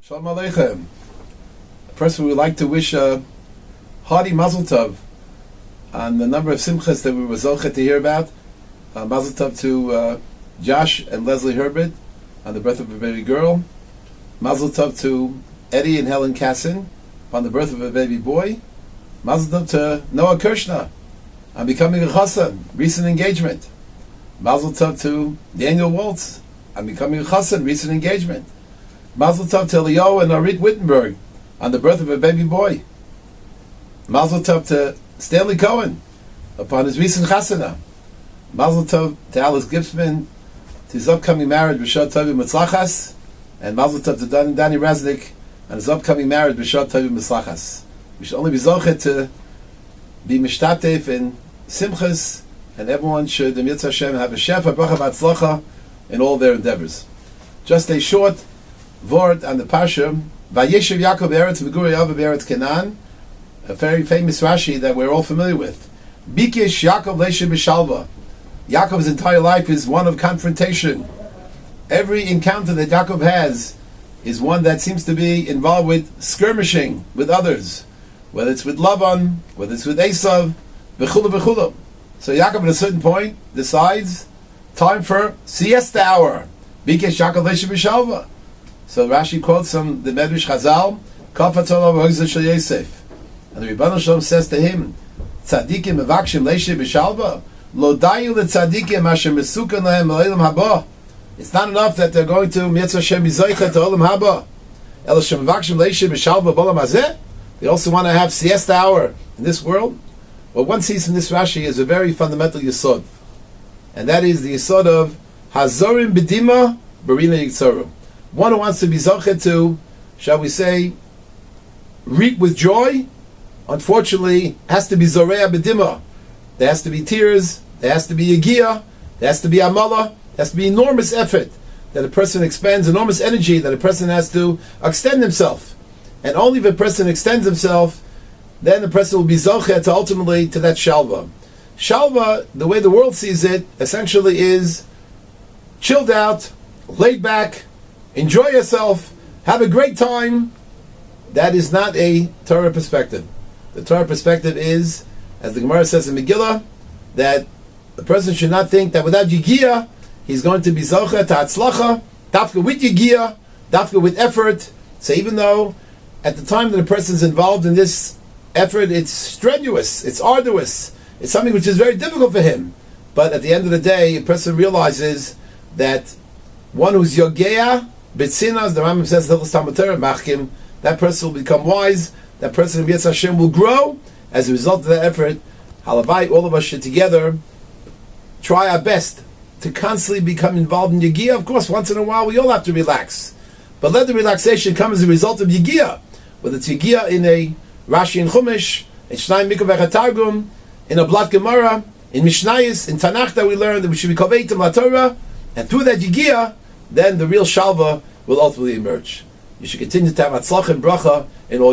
Shalom Aleichem. First, we would like to wish a hearty Mazel Tov on the number of simchas that we were zocheh to hear about. Mazel Tov to Josh and Leslie Herbert on the birth of a baby girl. Mazel Tov to Eddie and Helen Cassin on the birth of a baby boy. Mazel Tov to Noah Kirshner on becoming a chassan, recent engagement. Mazel Tov to Daniel Waltz on becoming a chassan, recent engagement. Mazel Tov to Leo and Arit Wittenberg on the birth of a baby boy. Mazel Tov to Stanley Cohen upon his recent chasana. Mazel Tov to Alice Gibson to his upcoming marriage B'Shot Tovim Mitzlachas, and Mazel Tov to Danny Resnick on his upcoming marriage B'Shot Tovim Mitzlachas. We should only be zochet to be mishtatef in simchas, and everyone should, Im Yitz Hashem, have a shefa, bracha v'atzlacha in all their endeavors. Just a short Vort on the Parsha, Vayeishev Yaakov Eretz Megurei Eretz Canaan, a very famous Rashi that we're all familiar with. Bikish Yaakov Leishe B'Shalva. Yaakov's entire life is one of confrontation. Every encounter that Yaakov has is one that seems to be involved with skirmishing with others, whether it's with Lavan, whether it's with Esav, v'chulu v'chulu. So Yaakov at a certain point decides, time for siesta hour. Bikish Yaakov Leishe B'Shalva. So Rashi quotes from the Medrash Chazal, Kafatolav Hogzah Shel Yosef. And the Rebbeinu Shalom says to him, Tzadikim mevakshim leishe b'shalva, lo dayu letzadikim asher mesukan lahem l'olam haba. It's not enough that they're going to Yetz Hashem Yizoicha to Olam haba. El Hashem mevakshim leishe b'shalva b'olam hazeh. They also want to have siesta hour in this world. What one sees from this Rashi is a very fundamental yesod. And that is the yesod of Hazorim b'dima barina yitzoru. One who wants to be zochet to, shall we say, reap with joy, unfortunately, has to be zoreya b'dima. There has to be tears, there has to be yigiyah, there has to be amala, there has to be enormous effort, that a person expends, enormous energy, that a person has to extend himself. And only if a person extends himself, then the person will be zochet ultimately to that shalva. Shalva, the way the world sees it, essentially is chilled out, laid back, enjoy yourself, have a great time. That is not a Torah perspective. The Torah perspective is, as the Gemara says in Megillah, that the person should not think that without Yigiyah, he's going to be Zocha to Hatzlacha, Dafka with Yigiyah, Dafka with effort. So even though at the time that a person is involved in this effort, it's strenuous, it's arduous, it's something which is very difficult for him. But at the end of the day, a person realizes that one who's Yogea, B'tzinas, the Rambam says, that person will become wise, that person in Yetz Hashem will grow as a result of that effort. Halavai, all of us should together try our best to constantly become involved in Yigiyah. Of course, once in a while we all have to relax. But let the relaxation come as a result of Yigiyah. Whether it's Yigiyah in a Rashi and Chumash, in Shnai Mikveh HaTargum, in a Blat Gemara, in Mishnayos, in Tanakh that we learned that we should be Koveitim La Torah, and through that Yigiyah, then the real Shalva will ultimately emerge. You should continue to have Hatzlacha and Bracha in all your